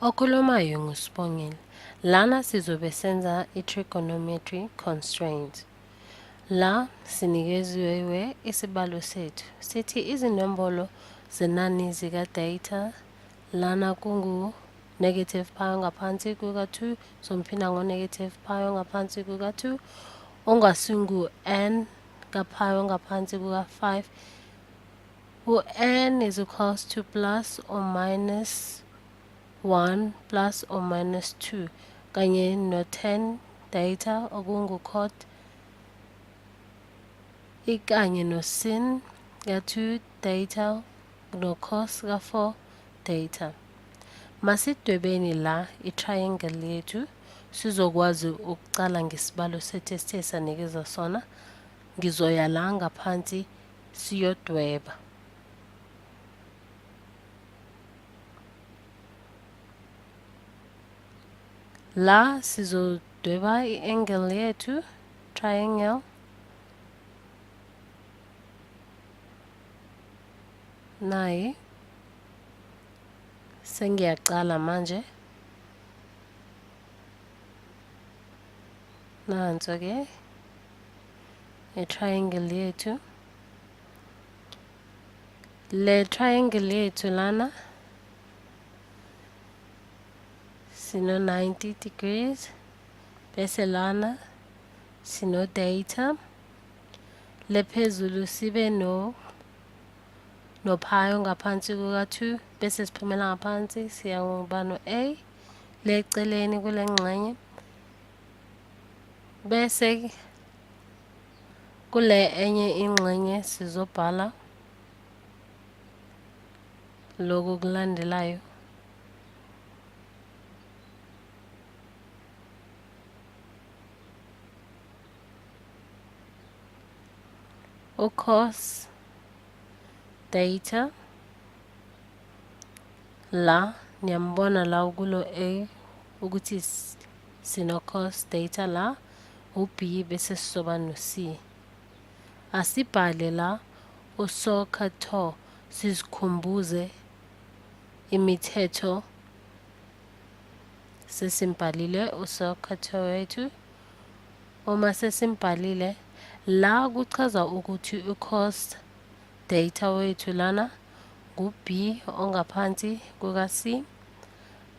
Okhulumayo nguSibongile. Lana sizobe senza i-trigonometric constraints. La sinikeziwe isibalo sethu. Sithi izinombolo zenani zika-data lana kungu negative pi ngaphansi kuka-2, somphinda ngo-negative pi ngaphansi kuka-2, ongasingu n ka-pi ngaphansi kuka-5. U-n is equals to plus or minus 1 plus or minus 2 kanye no-10 data okungu-cot ikanye no-sin ka-2 data no-cos ka-4 data. Masidwebeni la i-triangle yethu sizokwazi ukucala ngesibalo sethu esithe sanikeza sona. Ngizoya la ngaphansi siyodweba. La sizodweba i-angle yethu triangle. Nayi sengiyaqala manje. Nanso-ke i-triangle yethu. Le triangle yethu lana sino 90 degrees bese lana sino data lephezulu sibe no pi ngaphansi kuka-2 bese siphumela ngaphansi siyakuba no-a leceleni kule ngxenye bese kule enye ingxenye sizobhala lokhu kulandelayo. Cos data la niyambona la kulo a ukuthi sino cos data la u-b bese sizoba no-c. Asibhale la usokhatho sizikhumbuze imithetho sesimbhalile usokhatho wethu. Uma sesimbhalile la kuchaza ukuthi u-cos data wethu lana ngu-b ongaphansi kuka-c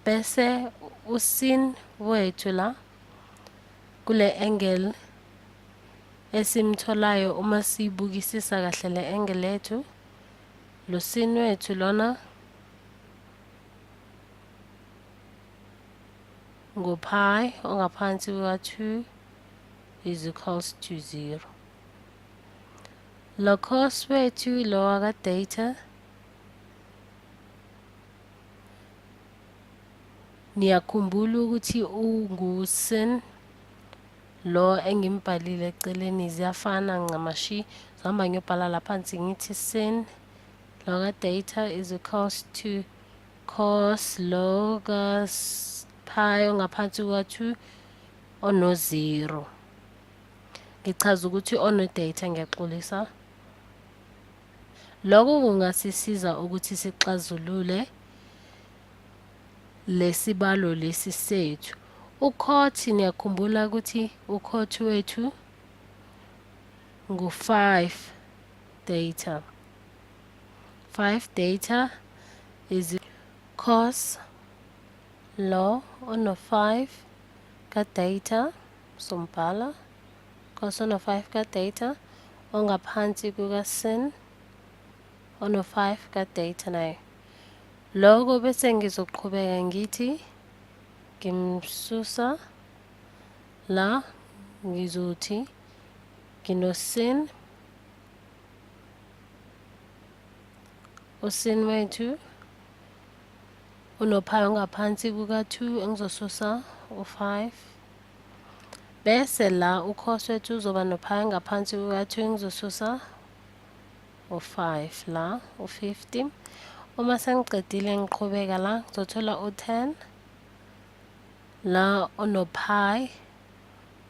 bese u-sin wethu la kule angle esimtholayo uma siyibukisisa kahle le angle yethu lo sin wethu lona ngu-pi ongaphansi kuka-2 is equals to 0. Lo cos wethu lo waka-data niyakhumbula ukuthi ungu-sin lo engimbhalile eceleni ziyafana ncamashi. Ngihamba ngiyobhala laphansi ngithi sin lo ka-data is equals to cos lo ka-pi ongaphansi kuka-2 ono-0. Ngichaza ukuthi ono-data ngiyaxolisa. Lokho kungasisiza ukuthi sixazulule lesibalo lesi sethu. U-cot niyakhumbula ukuthi u-cot wethu ngu-5 data. 5 data is cos lo ono-5 ka-data sombhala cos ono-5 ka-data ongaphansi kuka-sin ono-5 ka-data nayo. Lokho bese ngizoqhubeka ngithi ngimsusa la ngizothi ngino-sin u-sin wethu uno-pi ongaphansi kuka-2 engizosusa u-5 bese la u-cos wethu uzoba no-pi ngaphansi kuka-2 engizosusa u-5 la u-50. Uma sengiqedile ngiqhubeka la ngizothola u-10 la ono-pi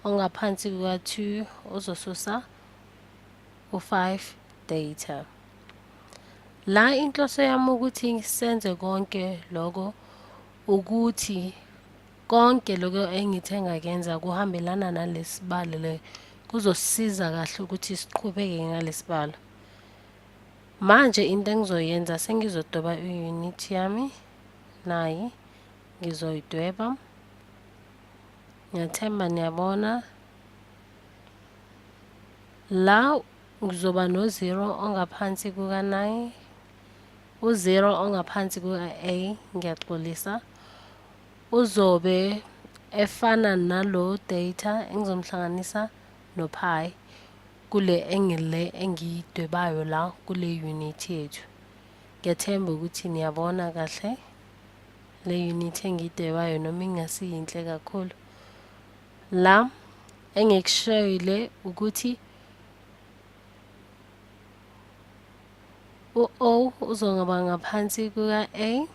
ongaphansi kuka-2 uzosusa u-5 data. La inhloso yami ukuthi senze konke lokho ukuthi konke lokho engithe ngakenza kuhambelana nalesibalo le, kuzosisiza kahle ukuthi siqhubeke ngalesibalo. Manje into engizoyenza sengizodoba i-unit yami nayi ngizoyidweba. Ngiyathemba niyabona la kuzoba no-0 ongaphansi kuka-9, u-0 ongaphansi kuka-A, ngiyaxolisa, uzobe efana nalo data engizomhlanganisa no-pi kule engile engiyidwebayo la kule unit yethu. Ngiyathemba ukuthi niyabona kahle le unit engiyidwebayo noma ingasiyinhle kakhulu. La engikushoyile ukuthi u-O uzoba ngaphansi kuka-A,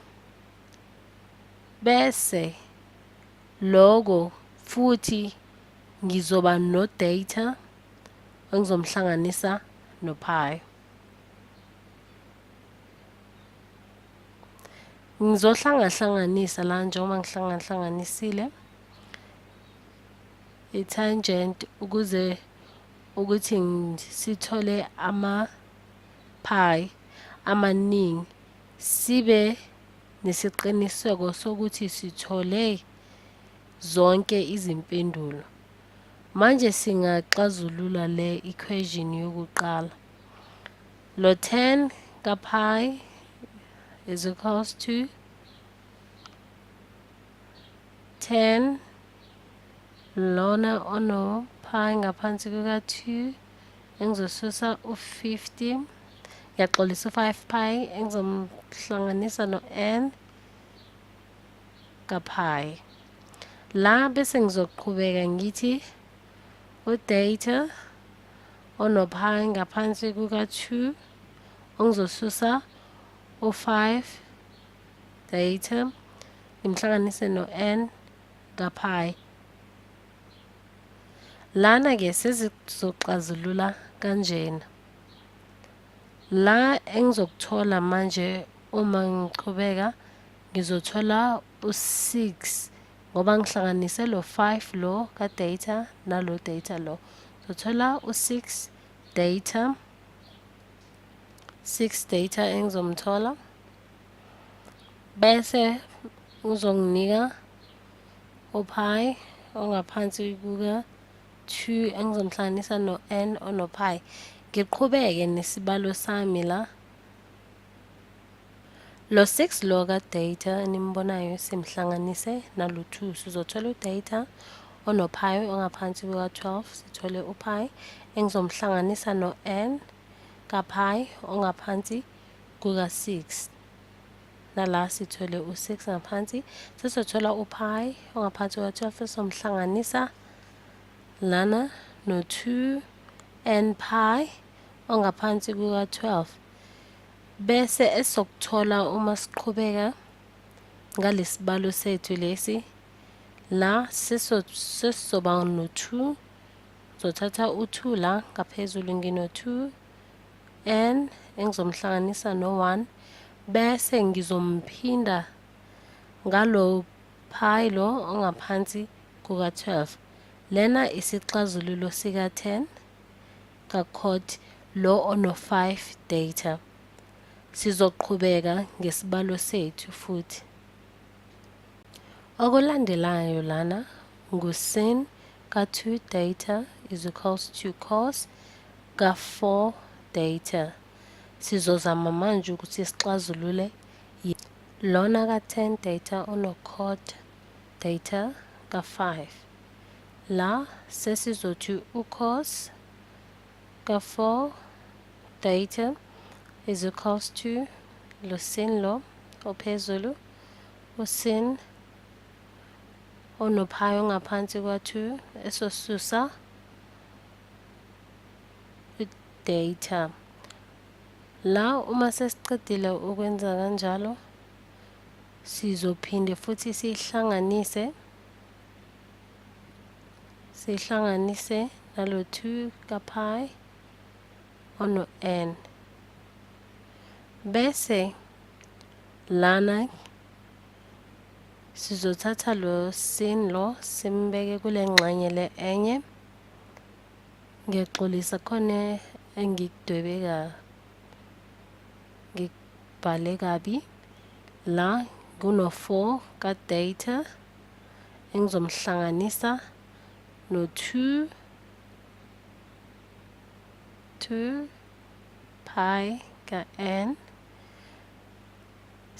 bese loko futhi ngizoba no-data engizomhlanganisa no-pi. Ngizohlangahlanganisa la njengoba ngihlangahlanganisile i-tangent ukuze ukuthi sithole ama-pi amaningi, sibe nesiqiniseko sokuthi sithole zonke izimpendulo. Manje singaxazulula le equation yokuqala. Lo 10 ka-pi is equals to 10 lona ono-pi ngaphansi kuka-2 engizosusa u-50, ngiyaxolisa u-5 pi engizomhlanganisa no-n ka-pi. La bese ngizoqhubeka ngithi u-data ono-pi ngaphansi kuka-2 ongizosusa u-5 data ngimhlanganise no-n ka-pi. Lana-ke sesizoxazulula kanjena. La engizokuthola manje uma ngiqhubeka ngizothola u-6 ngoba ngihlanganise lo 5 lo ka-data nalo data lo. Ngizothola u-6 data, 6 data engizomthola, bese uzonginika u-pi ongaphansi kuka-2 engizomhlanganisa no-n ono-pi. Ngiqhubeke nesibalo sami la. Lo 6 lo ka-data nimbonayo simhlanganise nalo 2 sizothola u-data ono-pi ongaphansi kuka-12, sithole u-pi engizomhlanganisa no-n ka-pi ongaphansi kuka-6. Nala sithole u-6 ngaphansi, sesothola u-pi ongaphansi kuka-12 somhlanganisa lana no-2 n pi ongaphansi kuka-12. Bese esokuthola uma siqhubeka ngalesibalo sethu lesi la sesoba no-2, zothatha u-2 la ngaphezulu ngino-2 n engizomhlanganisa no-1, bese ngizomphinda ngalo pi lo ongaphansi kuka-12. Lena isixazululo sika-10 ka-chord lo ono-5 data. Sizoqhubeka ngesibalo sethu futhi. Okulandelayo lana ngu-sin ka-2 data is equals to cos ka-4 data. Sizozama manje ukuthi sixazulule lona ka-10 data ono-chord data ka-5. La sesizothi u-cos ka-4 data is equals to lo sin lo ophezulu, u-sin ono-pi ongaphansi kwa-2 esosusa i-data. La uma sesiqedile ukwenza kanjalo sizophinde futhi sihlanganise nalo 2 ka-pi ono-n, bese lana Sizothatha lo sin lo simbeke kule ngxenye le enye. Ngiyaxolisa khona ngikubhale kabi. La kuno-4 ka-data engizomhlanganisa no-2 pi ka-n.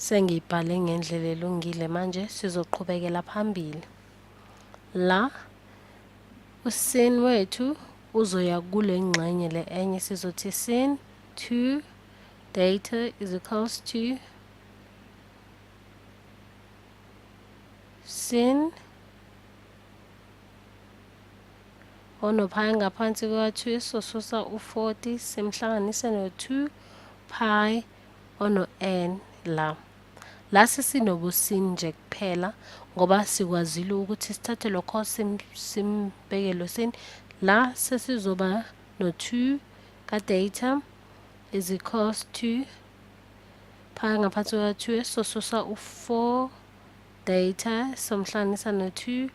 Sengiyibhale ngendlela elungile manje sizoqhubekela phambili. La usin wethu uzoya kule ngxenye le enye sizothi sin 2 data is equals to sin onopi ngaphansi kuka-2 sosusa u-40 simhlanganise no-2 pi ono-n la sesinobusin nje kuphela ngoba sikwazile ukuthi sithathe lokho simbeke lo sin. La sesizoba no-2 ka-data is equals to pi ngaphansi kuka-2 sosusa u-4 data somhlanganisa no-2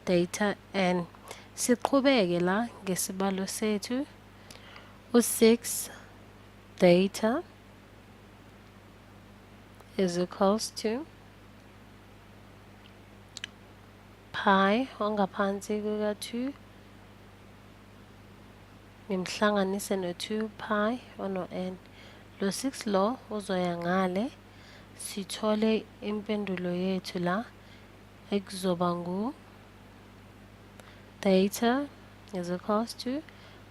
data n. Siqhubeke la ngesibalo sethu u-6 data is equals to pi ongaphansi kuka-2 ngimhlanganise no-2 pi ono-n. Lo 6 lo uzoya ngale sithole impendulo yethu la ekuzoba ngu data is equals to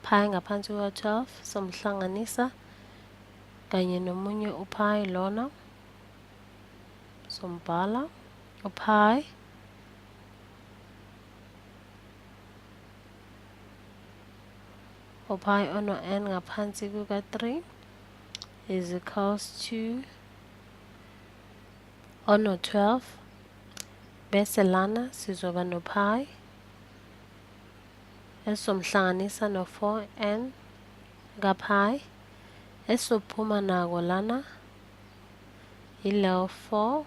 pi ngaphansi kuka-12 somhlanganisa kanye nomunye u-pi lona sombhala u-pi ono-n ngaphansi kuka-3 is equals to ono-12 bese lana sizoba no-pi esomhlanganisa no-4n ka-pi esophuma nako lana ileyo 4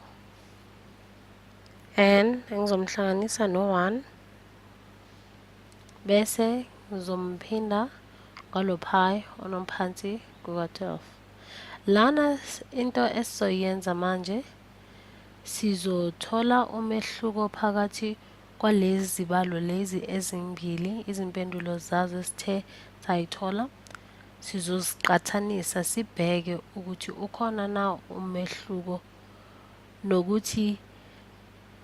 n engizomhlanganisa no-1 bese ngizomphinda ngalo pi onophansi kuka-12. Lana into esizoyenza manje sizothola umehluko phakathi kwalezi zibalo lezi ezimbili izimpendulo zazo esithe sayithola. Sizoziqhathanisa sibheke ukuthi ukhona na umehluko nokuthi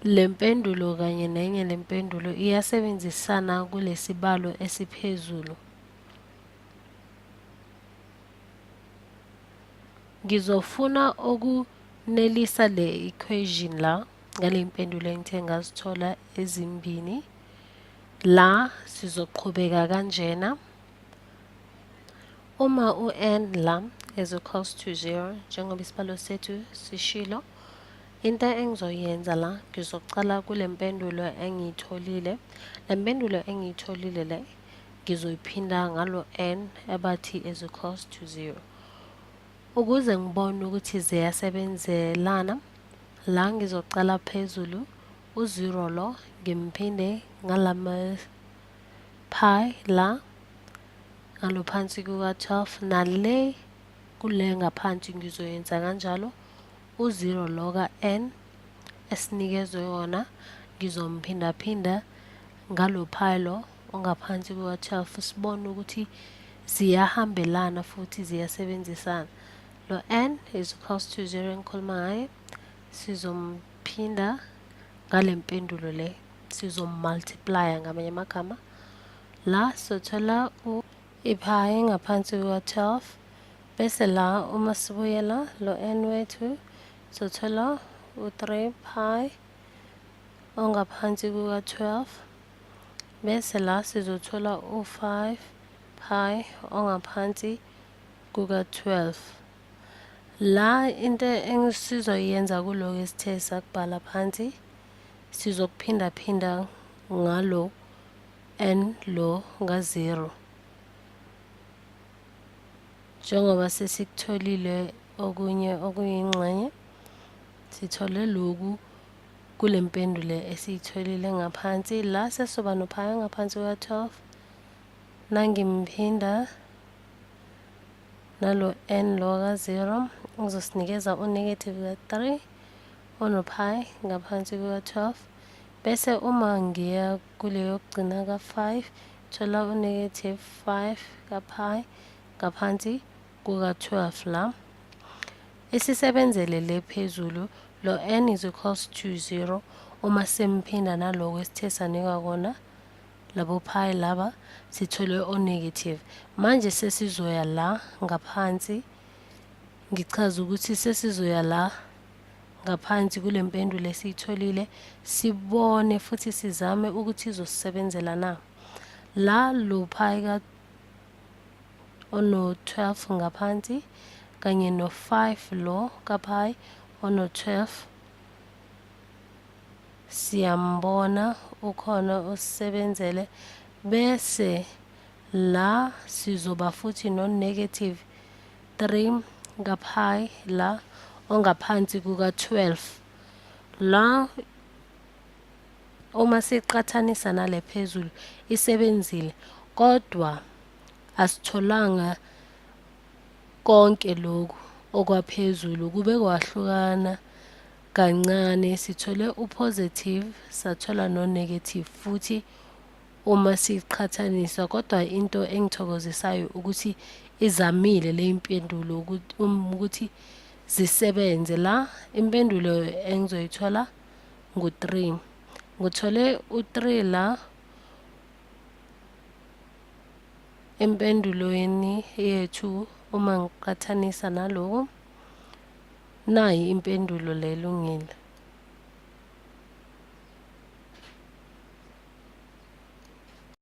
lempendulo kanye nenye lempendulo iyasebenzisana kulesibalo esiphezulu. Ngizofuna ukunelisa le equation la ngale impendulo engithe ngazithola ezimbini. La sizoqhubeka kanjena. Uma u-n la is equals to 0 njengoba isibalo sethu sishilo, into engizoyenza la ngizocala kule mpendulo engiyitholile. Le mpendulo engiyitholile le ngizoyiphinda ngalo n abathi is equals to 0 ukuze ngibone ukuthi ziyasebenzelana. La ngizocala phezulu u-0 lo ngimphinde ngalama pi la ngalo phansi kuka-12 nale kule ngaphansi ngizoyenza kanjalo. U-0 lo ka-n esinikezwe wona ngizomphinda ngalo pi lo ongaphansi kuka-12 sibone ukuthi ziyahambelana futhi ziyasebenzisana. Lo n is equals to 0 engikhuluma ngaye sizomphinda ngale mpendulo le sizomultiplya ngamanye amagama. La sothola ipi ngaphansi kuka-12 bese la uma sibuyela lo n wethu sothola u-3 pi ongaphansi kuka-12 bese la sizothola u-5 pi ongaphansi kuka-12. La into engisizoyenza kuloko esithe sakubhala phansi sizokuphinda ngalo n lo nga-0 njengoba sesikutholile okunye okuyingxenye sithole loku kule mpendulo esiyitholile ngaphansi. La sesizoba no-pi ngaphansi kuka-12 nangimphinda nalo n lo ka-0 uzosinikeza u-negative ka-3 ono-pi ngaphansi kuka-12, bese uma ngiya kuleyo yokugcina ka-5 thola u-negative 5 ka-pi ngaphansi kuka-12 la. Isisebenzele le phezulu lo n is equals to 0 uma simphinda naloko esithe sanikwa kona labo pi laba sithole o-negative. Manje sesizoya la ngaphansi, ngichaza ukuthi sesizoya la ngaphansi kule mpendulo esiyitholile sibone futhi sizame ukuthi izosisebenzela na. La lo pi ono-12 ngaphansi kanye no-5 lo ka-pi ono-12 siyambona ukhona osisebenzele, bese la sizoba futhi no-negative 3 ka-pi la ongaphansi kuka-12. La uma siqhathanisa nale phezulu isebenzile, kodwa asitholanga konke lokhu okwaphezulu, kube kwahlukana kancane. Sithole u-positive sathola no-negative futhi uma siqhathanisa, kodwa into engithokozisayo ukuthi izamile le impendulo ukuthi zisebenze. La impendulo engizoyithola ngu-3, ngithole u-3 la empendulweni yethu. Uma ngiqhathanisa naloku, nayi impendulo le elungile.